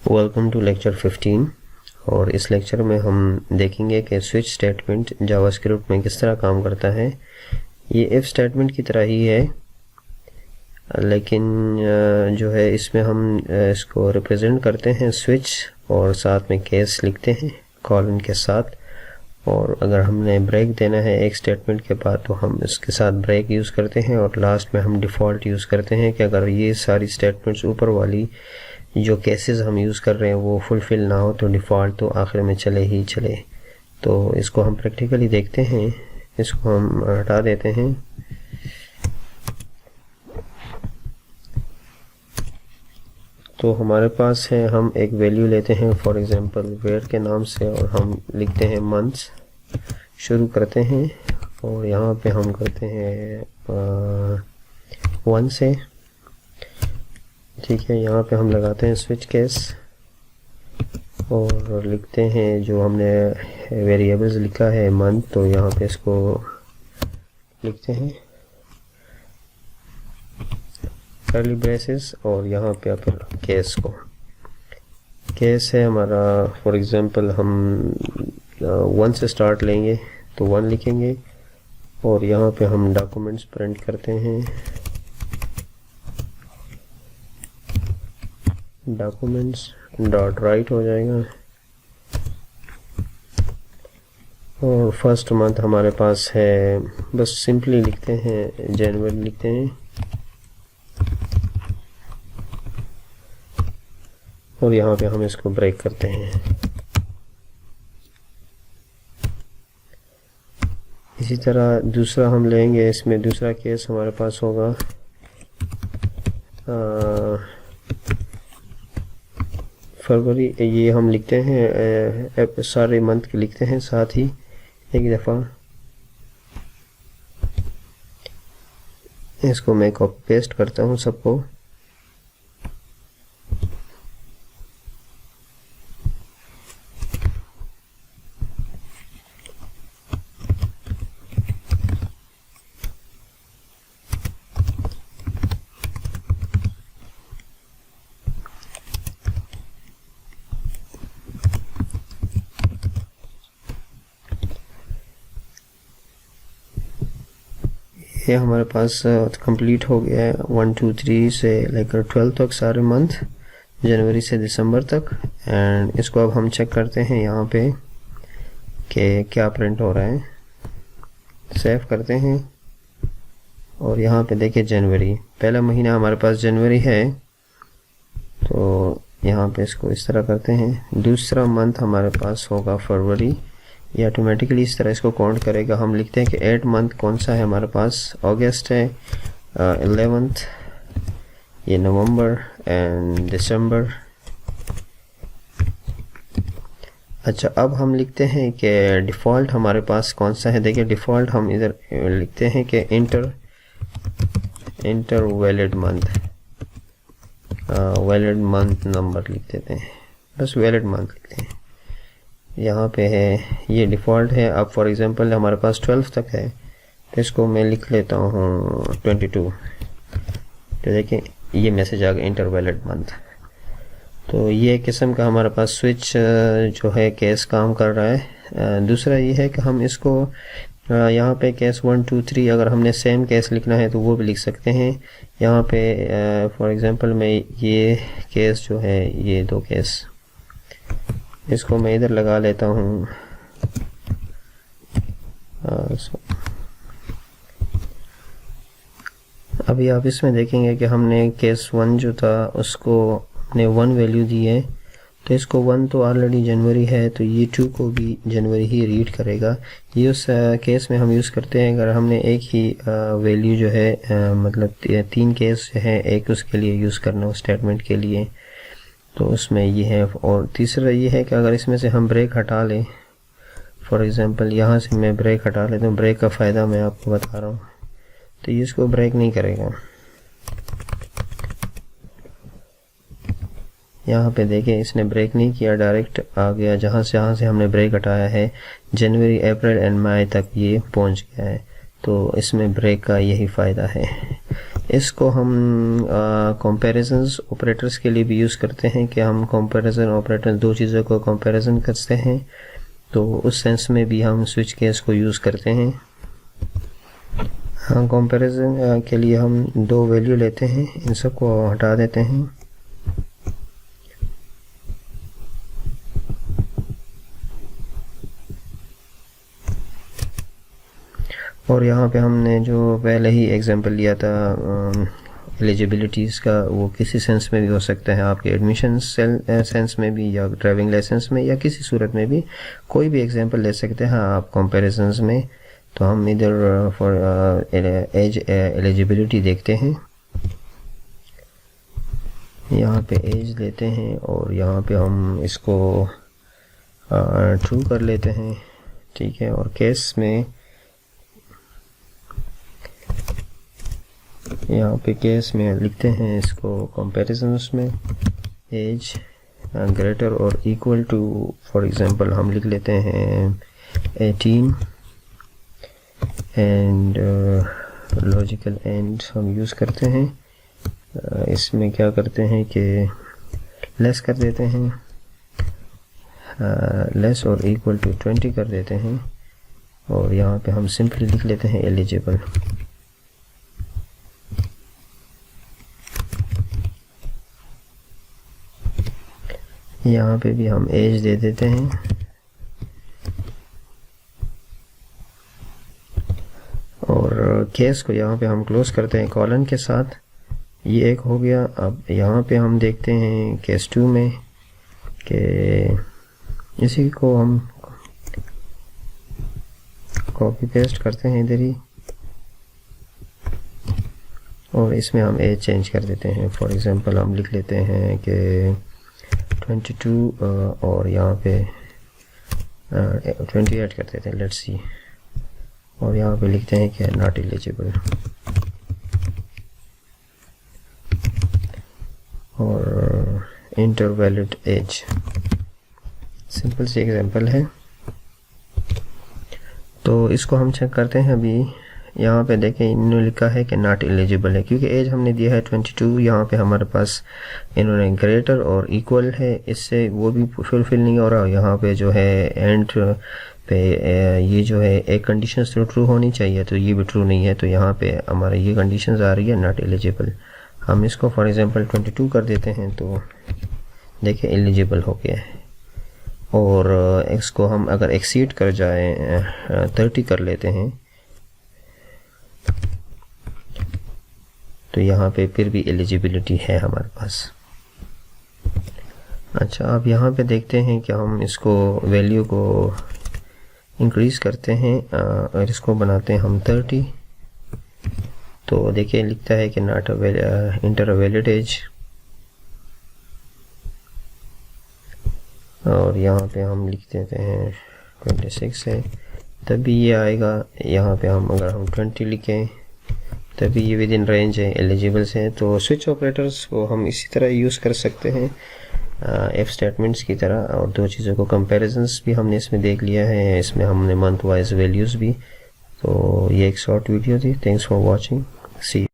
Welcome to lecture 15 और इस lecture में हम देखेंगे कि स्विच स्टेटमेंट जावास्क्रिप्ट में किस तरह काम करता है। ये इफ स्टेटमेंट की तरह ही है, लेकिन जो है इसमें हम इसको रिप्रेजेंट करते हैं स्विच और साथ में केस लिखते हैं कॉलन के साथ। और अगर हमने ब्रेक देना है एक स्टेटमेंट के बाद तो हम इसके साथ ब्रेक यूज़ करते हैं और लास्ट में हम डिफ़ॉल्ट यूज़ करते हैं कि अगर ये सारी स्टेटमेंट्स ऊपर वाली जो केसेस हम यूज़ कर रहे हैं वो फुलफ़िल ना हो तो डिफ़ॉल्ट तो आखिर में चले ही चले। तो इसको हम प्रैक्टिकली देखते हैं, इसको हम हटा देते हैं। तो हमारे पास है, हम एक वैल्यू लेते हैं फॉर एग्जांपल वेयर के नाम से और हम लिखते हैं मंथ्स, शुरू करते हैं और यहाँ पे हम करते हैं 1 से, ठीक है। यहाँ पे हम लगाते हैं स्विच केस और लिखते हैं जो हमने वेरिएबल्स लिखा है मंथ, तो यहाँ पे इसको लिखते हैं कर्ली ब्रेसेस और यहाँ पे अपन केस को, केस है हमारा फॉर एग्जांपल हम 1 से स्टार्ट लेंगे तो 1 लिखेंगे और यहाँ पे हम डॉक्यूमेंट्स प्रिंट करते हैं, डॉक्यूमेंट्स डॉट राइट हो जाएगा और फर्स्ट मंथ हमारे पास है, बस सिंपली लिखते हैं जनवरी लिखते हैं और यहाँ पे हम इसको ब्रेक करते हैं। इसी तरह दूसरा हम लेंगे, इसमें दूसरा केस हमारे पास होगा फरवरी, ये हम लिखते हैं सारे मंथ के लिखते हैं साथ ही एक दफ़ा। इसको मैं कॉपी पेस्ट करता हूँ सबको। ये हमारे पास कंप्लीट हो गया है 1 2 3 से लेकर 12 तक सारे मंथ, जनवरी से दिसंबर तक। एंड इसको अब हम चेक करते हैं यहाँ पे कि क्या प्रिंट हो रहा है। सेव करते हैं और यहाँ पे देखिए जनवरी, पहला महीना हमारे पास जनवरी है तो यहाँ पे इसको इस तरह करते हैं। दूसरा मंथ हमारे पास होगा फरवरी, ये ऑटोमेटिकली इस तरह इसको काउंट करेगा। हम लिखते हैं कि 8 मंथ कौन सा है हमारे पास, अगस्त है, 11th ये नवंबर एंड दिसंबर। अच्छा, अब हम लिखते हैं कि डिफ़ॉल्ट हमारे पास कौन सा है। देखिए डिफ़ॉल्ट हम इधर लिखते हैं कि inter valid month, valid month number लिख देते हैं, बस वैलिड मंथ लिखते हैं। यहाँ पे है ये डिफ़ॉल्ट है। अब फॉर एग्जांपल हमारे पास 12 तक है तो इसको मैं लिख लेता हूँ 22। तो देखिए ये मैसेज आ गया इंटर वैलिड मंथ। तो ये किस्म का हमारे पास स्विच जो है केस काम कर रहा है। दूसरा ये है कि हम इसको यहाँ पे केस 1 2 3 अगर हमने सेम केस लिखना है तो वो भी लिख सकते हैं। यहाँ पे फॉर एग्जांपल मैं ये केस जो है, ये 2 केस, इसको मैं इधर लगा लेता हूँ। अभी आप इसमें देखेंगे कि हमने केस 1 जो था उसको हमने 1 वैल्यू दी है, तो इसको 1 तो ऑलरेडी जनवरी है तो ये 2 को भी जनवरी ही रीड करेगा। ये उस केस में हम यूज़ करते हैं अगर हमने एक ही वैल्यू जो है मतलब 3 केस है, एक उसके लिए यूज़ करना उस स्टेटमेंट के लिए, तो उसमें ये है। और तीसरा ये है कि अगर इसमें से हम ब्रेक हटा लें, फॉर एग्जांपल यहाँ से मैं ब्रेक हटा लेता हूँ, ब्रेक का फ़ायदा मैं आपको बता रहा हूँ, तो ये इसको ब्रेक नहीं करेगा। यहाँ पे देखें इसने ब्रेक नहीं किया, डायरेक्ट आ गया जहाँ से हमने ब्रेक हटाया है, जनवरी अप्रैल एंड मई तक ये पहुँच गया है। तो इसमें ब्रेक का यही फ़ायदा है। इसको हम कंपैरिजंस ऑपरेटर्स के लिए भी यूज़ करते हैं कि हम कंपैरिजन ऑपरेटर दो चीज़ों को कंपैरिजन करते हैं, तो उस सेंस में भी हम स्विच केस को यूज़ करते हैं। हाँ, कंपैरिजन के लिए हम दो वैल्यू लेते हैं, इन सबको हटा देते हैं। और यहाँ पे हमने जो पहले ही एग्जांपल लिया था एलिजिबिलिटीज़ का, वो किसी सेंस में भी हो सकता है, आपके एडमिशन सेंस में भी या ड्राइविंग लाइसेंस में या किसी सूरत में भी कोई भी एग्जांपल ले सकते हैं आप कंपैरिजंस में। तो हम इधर फॉर एज एलिजिबिलिटी देखते हैं, यहाँ पे एज लेते हैं और यहाँ पे हम इसको ट्रू कर लेते हैं, ठीक है। और केस में यहाँ पे केस में लिखते हैं इसको कंपैरिजंस में एज ग्रेटर और इक्वल टू, फॉर एग्जांपल हम लिख लेते हैं 18 एंड लॉजिकल एंड हम यूज़ करते हैं। इसमें क्या करते हैं कि लेस कर देते हैं, लेस और इक्वल टू 20 कर देते हैं और यहाँ पे हम सिंपली लिख लेते हैं एलिजिबल। यहाँ पे भी हम एज दे देते हैं और केस को यहाँ पे हम क्लोज करते हैं कॉलन के साथ। ये एक हो गया। अब यहाँ पे हम देखते हैं केस 2 में कि इसी को हम कॉपी पेस्ट करते हैं इधर ही और इसमें हम एज चेंज कर देते हैं। फॉर एग्जांपल हम लिख लेते हैं कि 22 और यहाँ पे 28 कर देते हैं, लेट्स सी। और यहाँ पे लिखते हैं कि नॉट एलिजिबल और इंटर वैलिड एज। सिंपल सी एग्जांपल है। तो इसको हम चेक करते हैं। अभी यहाँ पे देखें इन्होंने लिखा है कि नॉट एलिजिबल है क्योंकि एज हमने दिया है 22, यहाँ पे हमारे पास इन्होंने ग्रेटर और इक्वल है, इससे वो भी फुलफिल नहीं हो रहा। यहाँ पे जो है एंड पे ये जो है एक कंडीशन तो ट्रू होनी चाहिए, तो ये भी ट्रू नहीं है, तो यहाँ पे हमारे ये कंडीशंस आ रही है नॉट एलिजिबल। हम इसको फॉर एग्जांपल 22 कर देते हैं तो देखिए एलिजिबल हो गया है। और इसको हम अगर एक्सीड कर जाए 30 कर लेते हैं तो यहाँ पे फिर भी एलिजिबिलिटी है हमारे पास। अच्छा, अब यहाँ पे देखते हैं कि हम इसको वैल्यू को इंक्रीज़ करते हैं और इसको बनाते हैं हम 30। तो देखिए लिखता है कि नॉट इंटर वैलिड एज और यहाँ पे हम लिख देते हैं 26 है, तभी ये आएगा। यहाँ पे हम अगर हम 20 लिखें तभी ये विद इन रेंज है, एलिजिबल से है। तो स्विच ऑपरेटर्स को हम इसी तरह यूज़ कर सकते हैं एफ स्टेटमेंट्स की तरह। और दो चीज़ों को कंपैरिजंस भी हमने इसमें देख लिया है, इसमें हमने मंथ वाइज वैल्यूज़ भी। तो ये एक शॉर्ट वीडियो थी। Thanks for watching, C.